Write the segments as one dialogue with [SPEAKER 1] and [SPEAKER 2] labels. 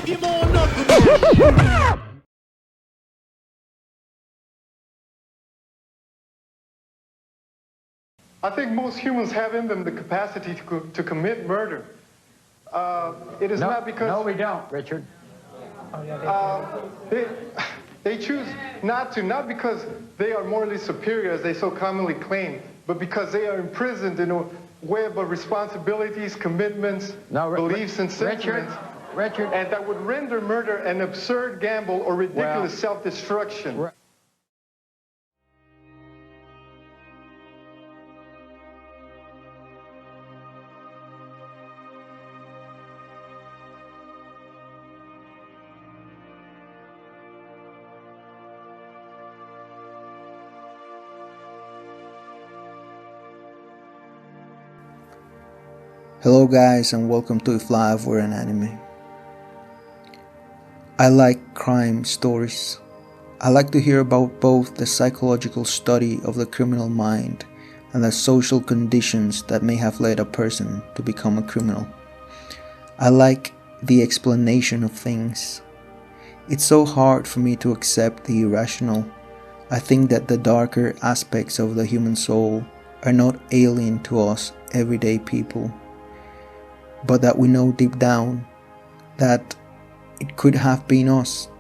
[SPEAKER 1] give you more knuckle.
[SPEAKER 2] I think most humans have in them the capacity to commit murder. It is not because...
[SPEAKER 3] No, we don't, Richard.
[SPEAKER 2] They choose not to, not because they are morally superior, as they so commonly claim, but because they are imprisoned in a web of responsibilities, commitments, beliefs, and sentiments.
[SPEAKER 3] Richard.
[SPEAKER 2] And that would render murder an absurd gamble or ridiculous self-destruction.
[SPEAKER 4] Hello guys, and welcome to If Life Were an Anime. I like crime stories. I like to hear about both the psychological study of the criminal mind and the social conditions that may have led a person to become a criminal. I like the explanation of things. It's so hard for me to accept the irrational. I think that the darker aspects of the human soul are not alien to us everyday people, but that we know deep down that it could have been us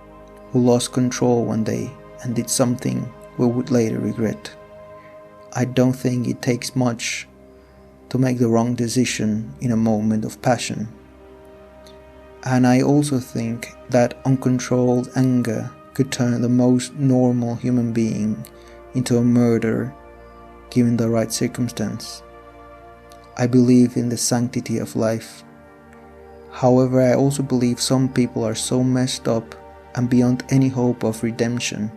[SPEAKER 4] who lost control one day and did something we would later regret. I don't think it takes much to make the wrong decision in a moment of passion. And I also think that uncontrolled anger could turn the most normal human being into a murderer given the right circumstance. I believe in the sanctity of life. However, I also believe some people are so messed up and beyond any hope of redemption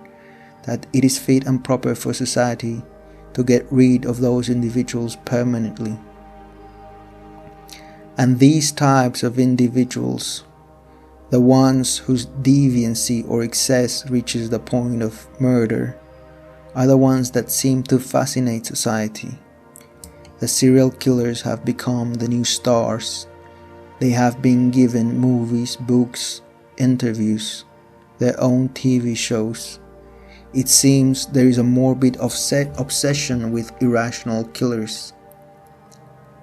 [SPEAKER 4] that it is fit and proper for society to get rid of those individuals permanently. And these types of individuals, the ones whose deviancy or excess reaches the point of murder, are the ones that seem to fascinate society. The serial killers have become the new stars. They have been given movies, books, interviews, their own TV shows. It seems there is a morbid obsession with irrational killers,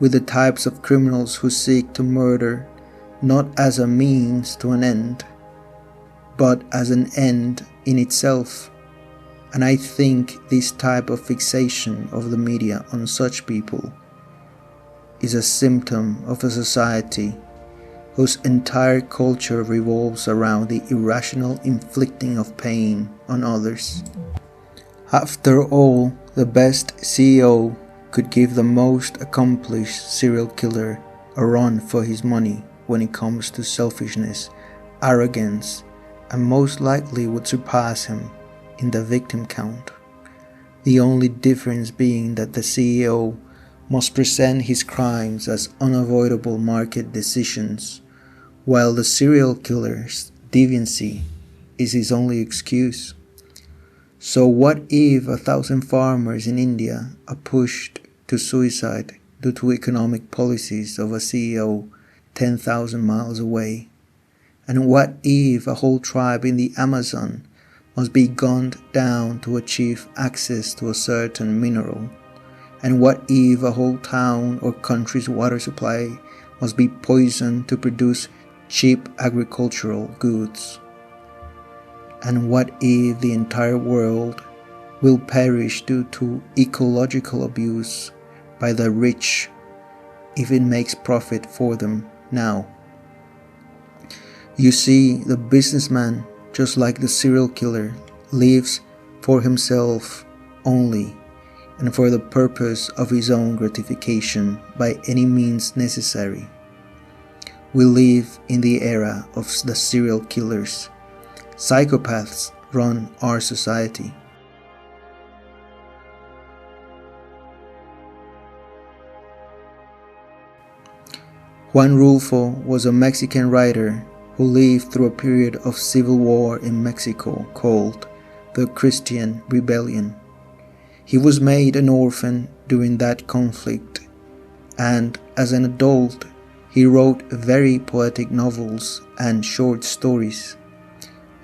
[SPEAKER 4] with the types of criminals who seek to murder not as a means to an end, but as an end in itself. And I think this type of fixation of the media on such people is a symptom of a society whose entire culture revolves around the irrational inflicting of pain on others. After all, the best CEO could give the most accomplished serial killer a run for his money when it comes to selfishness, arrogance, and most likely would surpass him in the victim count. The only difference being that the CEO must present his crimes as unavoidable market decisions, while the serial killer's deviancy is his only excuse. So what if 1,000 farmers in India are pushed to suicide due to economic policies of a CEO 10,000 miles away? And what if a whole tribe in the Amazon must be gunned down to achieve access to a certain mineral? And what if a whole town or country's water supply must be poisoned to produce cheap agricultural goods? And what if the entire world will perish due to ecological abuse by the rich if it makes profit for them now? You see, the businessman, just like the serial killer, lives for himself only and for the purpose of his own gratification by any means necessary. We live in the era of the serial killers. Psychopaths run our society. Juan Rulfo was a Mexican writer who lived through a period of civil war in Mexico called the Christian Rebellion. He was made an orphan during that conflict, and as an adult, he wrote very poetic novels and short stories,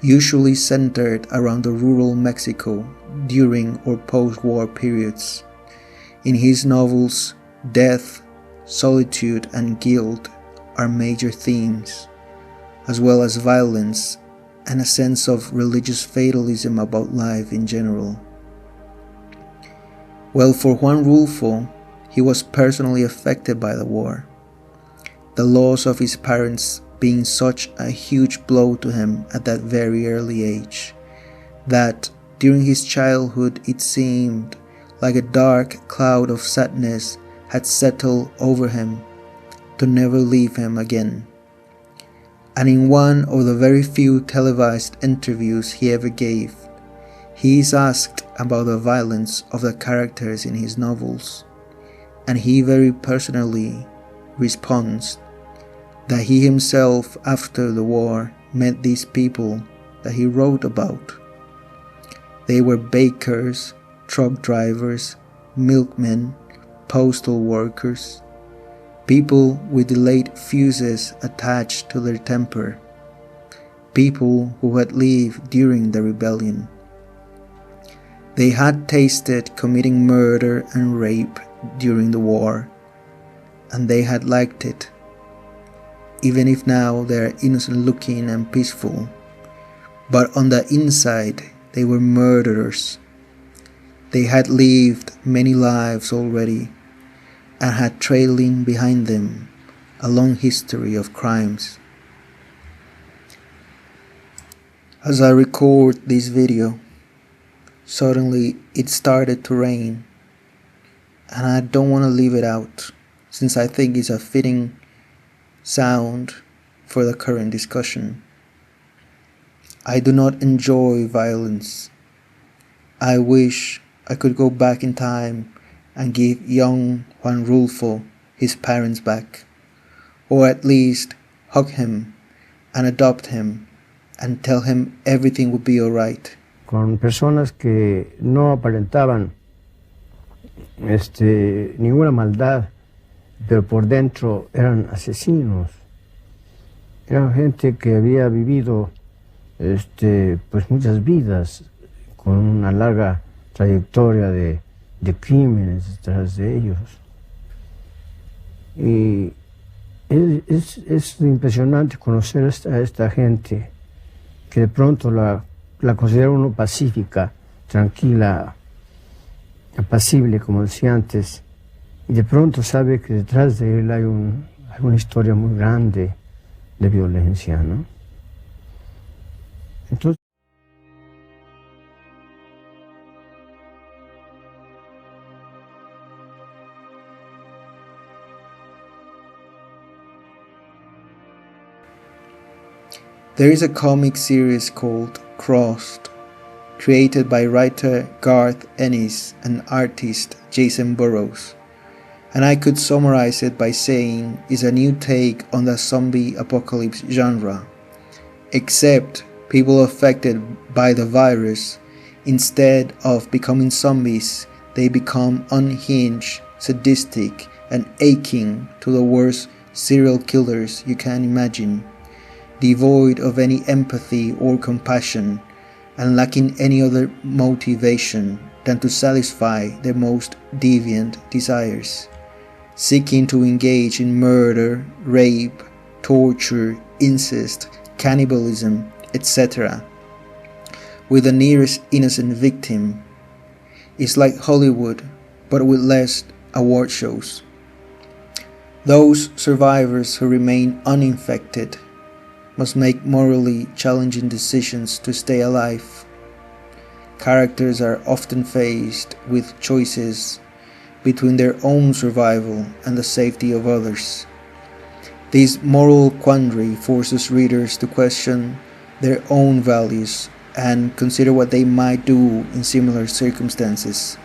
[SPEAKER 4] usually centered around the rural Mexico during or post-war periods. In his novels, death, solitude, and guilt are major themes, as well as violence and a sense of religious fatalism about life in general. Well, for Juan Rulfo, he was personally affected by the war, the loss of his parents being such a huge blow to him at that very early age, that during his childhood it seemed like a dark cloud of sadness had settled over him to never leave him again. And in one of the very few televised interviews he ever gave, he is asked about the violence of the characters in his novels, and he very personally responds that he himself after the war met these people that he wrote about. They were bakers, truck drivers, milkmen, postal workers, people with delayed fuses attached to their temper, people who had lived during the rebellion. They had tasted committing murder and rape during the war, and they had liked it, even if now they are innocent looking and peaceful, but on the inside they were murderers. They had lived many lives already and had trailing behind them a long history of crimes. As I record this video, suddenly it started to rain, and I don't want to leave it out since I think it's a fitting sound for the current discussion. I do not enjoy violence. I wish I could go back in time and give young Juan Rulfo his parents back, or at least hug him and adopt him and tell him everything would be alright.
[SPEAKER 3] Con personas que no aparentaban ninguna maldad, pero por dentro eran asesinos. Eran gente que había vivido pues muchas vidas con una larga trayectoria de crímenes detrás de ellos. Y es impresionante conocer a esta gente que de pronto la considera uno pacífica, tranquila, apacible, como decía antes, y de pronto sabe que detrás de él hay una historia muy grande de violencia, ¿no? Entonces,
[SPEAKER 4] there is a comic series called Crossed, created by writer Garth Ennis and artist Jason Burrows, and I could summarize it by saying it's a new take on the zombie apocalypse genre, except people affected by the virus, instead of becoming zombies, they become unhinged, sadistic, and aching to the worst serial killers you can imagine, devoid of any empathy or compassion, and lacking any other motivation than to satisfy their most deviant desires, seeking to engage in murder, rape, torture, incest, cannibalism, etc., with the nearest innocent victim. It's like Hollywood, but with less award shows. Those survivors who remain uninfected must make morally challenging decisions to stay alive. Characters are often faced with choices between their own survival and the safety of others. This moral quandary forces readers to question their own values and consider what they might do in similar circumstances.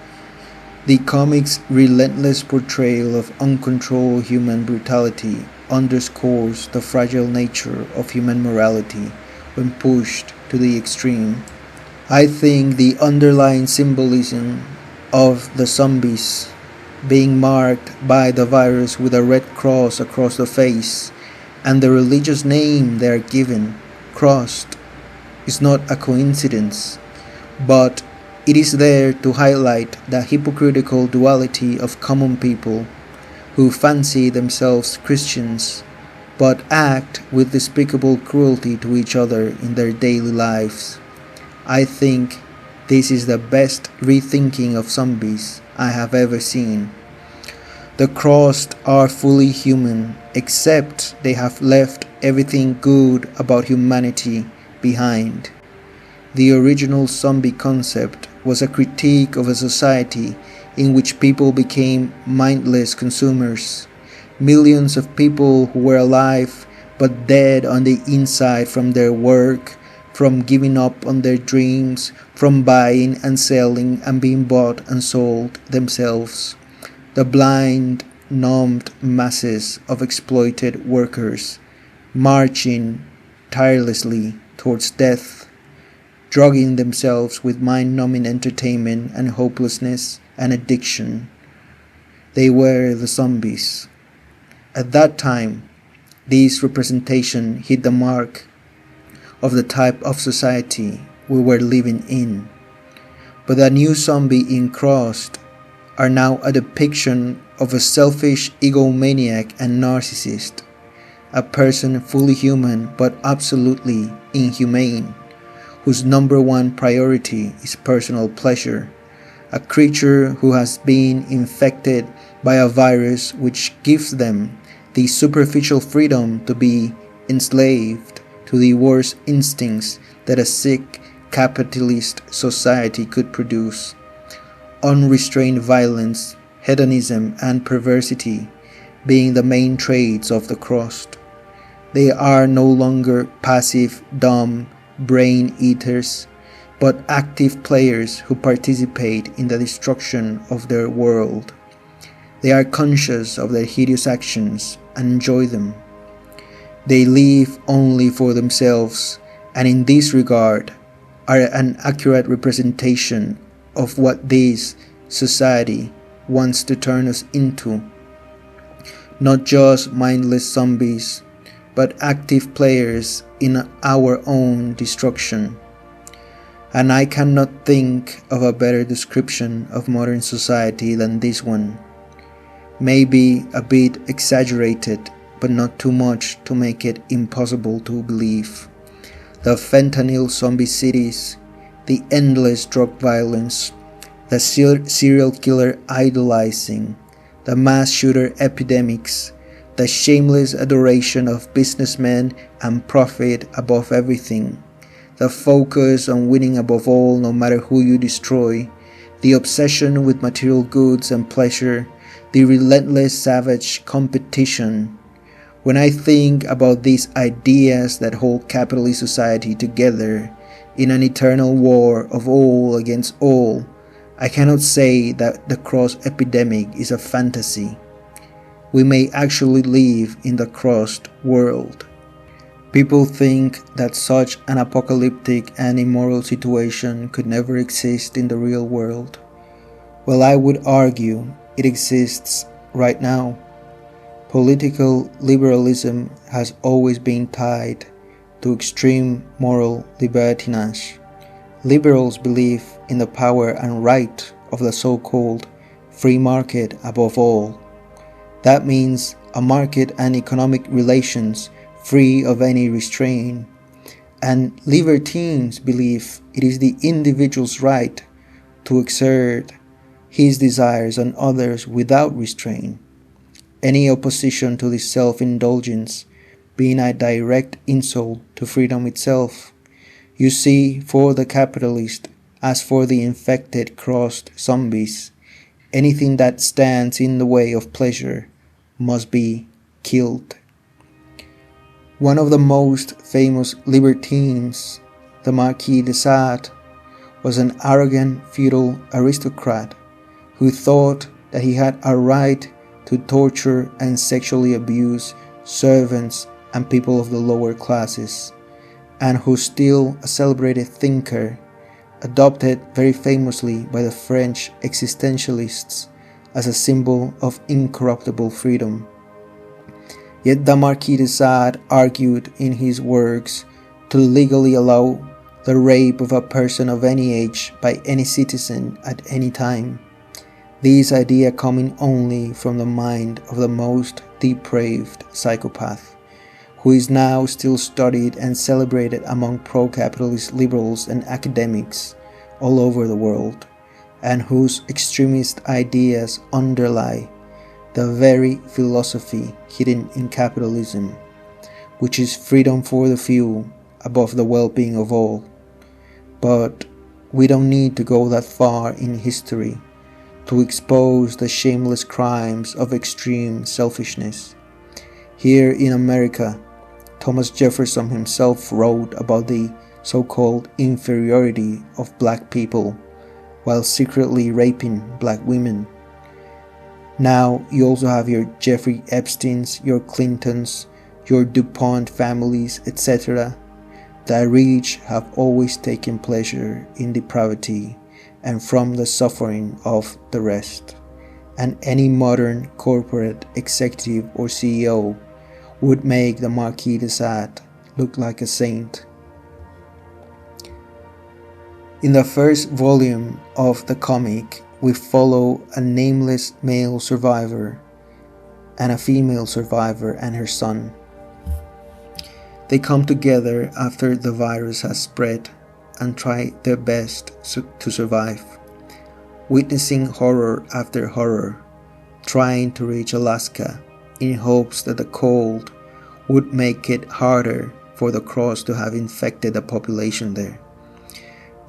[SPEAKER 4] The comic's relentless portrayal of uncontrolled human brutality underscores the fragile nature of human morality when pushed to the extreme. I think the underlying symbolism of the zombies being marked by the virus with a red cross across the face, and the religious name they are given, crossed, is not a coincidence, but it is there to highlight the hypocritical duality of common people who fancy themselves Christians but act with despicable cruelty to each other in their daily lives. I think this is the best rethinking of zombies I have ever seen. The crossed are fully human, except they have left everything good about humanity behind. The original zombie concept was a critique of a society in which people became mindless consumers. Millions of people who were alive but dead on the inside from their work, from giving up on their dreams, from buying and selling and being bought and sold themselves. The blind, numbed masses of exploited workers marching tirelessly towards death, drugging themselves with mind-numbing entertainment and hopelessness and addiction. They were the zombies. At that time, this representation hit the mark of the type of society we were living in. But the new zombie in Crossed are now a depiction of a selfish egomaniac and narcissist, a person fully human but absolutely inhumane, whose number one priority is personal pleasure, a creature who has been infected by a virus which gives them the superficial freedom to be enslaved to the worst instincts that a sick capitalist society could produce. Unrestrained violence, hedonism, and perversity being the main traits of the crossed. They are no longer passive, dumb brain eaters, but active players who participate in the destruction of their world. They are conscious of their hideous actions and enjoy them. They live only for themselves, and in this regard are an accurate representation of what this society wants to turn us into. Not just mindless zombies, but active players in our own destruction. And I cannot think of a better description of modern society than this one. Maybe a bit exaggerated, but not too much to make it impossible to believe. The fentanyl zombie cities, the endless drug violence, the serial killer idolizing, the mass shooter epidemics, the shameless adoration of businessmen and profit above everything, the focus on winning above all no matter who you destroy, the obsession with material goods and pleasure, the relentless savage competition. When I think about these ideas that hold capitalist society together in an eternal war of all against all, I cannot say that the cross epidemic is a fantasy. We may actually live in the crossed world. People think that such an apocalyptic and immoral situation could never exist in the real world. Well, I would argue it exists right now. Political liberalism has always been tied to extreme moral libertinage. Liberals believe in the power and right of the so-called free market above all. That means a market and economic relations free of any restraint. And libertines believe it is the individual's right to exert his desires on others without restraint. Any opposition to this self-indulgence being a direct insult to freedom itself. You see, for the capitalist, as for the infected crossed zombies, anything that stands in the way of pleasure must be killed. One of the most famous libertines, the Marquis de Sade, was an arrogant feudal aristocrat who thought that he had a right to torture and sexually abuse servants and people of the lower classes, and who still a celebrated thinker, adopted very famously by the French existentialists as a symbol of incorruptible freedom. Yet the Marquis de Sade argued in his works to legally allow the rape of a person of any age by any citizen at any time, this idea coming only from the mind of the most depraved psychopath, who is now still studied and celebrated among pro-capitalist liberals and academics all over the world, and whose extremist ideas underlie the very philosophy hidden in capitalism, which is freedom for the few above the well-being of all. But we don't need to go that far in history to expose the shameless crimes of extreme selfishness. Here in America, Thomas Jefferson himself wrote about the so-called inferiority of black people while secretly raping black women. Now you also have your Jeffrey Epsteins, your Clintons, your DuPont families, etc. The rich have always taken pleasure in depravity and from the suffering of the rest, and any modern corporate executive or CEO would make the Marquis de Sade look like a saint. In the first volume of the comic, we follow a nameless male survivor and a female survivor and her son. They come together after the virus has spread and try their best to survive, witnessing horror after horror, trying to reach Alaska in hopes that the cold would make it harder for the cross to have infected the population there.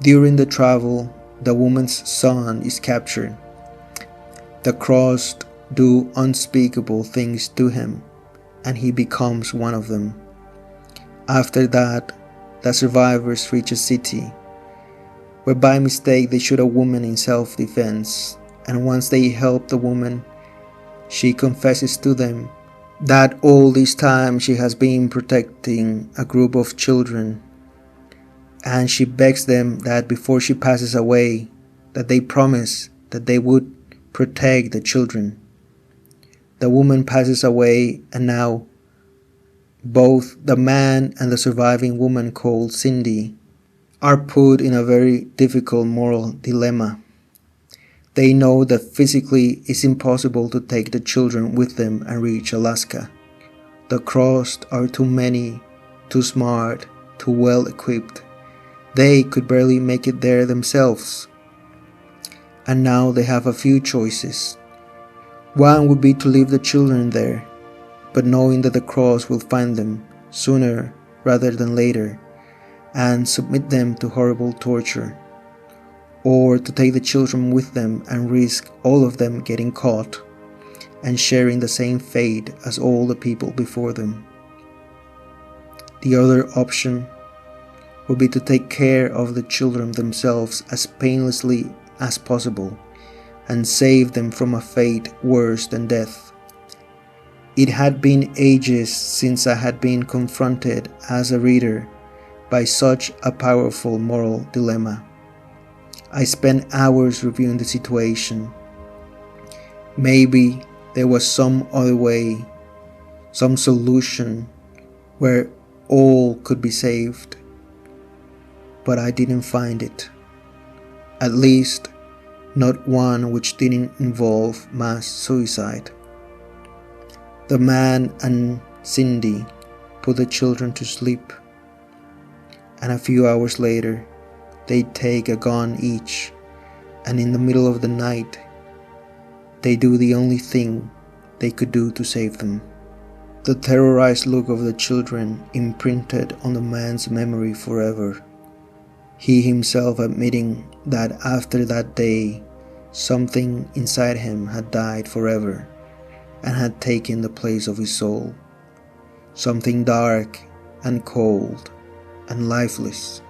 [SPEAKER 4] During the travel, the woman's son is captured. The cross do unspeakable things to him, and he becomes one of them. After that, the survivors reach a city, where by mistake they shoot a woman in self-defense, and once they help the woman, she confesses to them that all this time she has been protecting a group of children, and she begs them that before she passes away, that they promise that they would protect the children. The woman passes away, and now both the man and the surviving woman, called Cindy, are put in a very difficult moral dilemma. They know that physically it's impossible to take the children with them and reach Alaska. The Crossed are too many, too smart, too well equipped. They could barely make it there themselves. And now they have a few choices. One would be to leave the children there, but knowing that the Cross will find them sooner rather than later and submit them to horrible torture, or to take the children with them and risk all of them getting caught and sharing the same fate as all the people before them. The other option would be to take care of the children themselves as painlessly as possible and save them from a fate worse than death. It had been ages since I had been confronted as a reader by such a powerful moral dilemma. I spent hours reviewing the situation. Maybe there was some other way, some solution where all could be saved, but I didn't find it. At least, not one which didn't involve mass suicide. The man and Cindy put the children to sleep, and a few hours later, they take a gun each, and in the middle of the night, they do the only thing they could do to save them. The terrorized look of the children imprinted on the man's memory forever, he himself admitting that after that day, something inside him had died forever and had taken the place of his soul, something dark and cold and lifeless.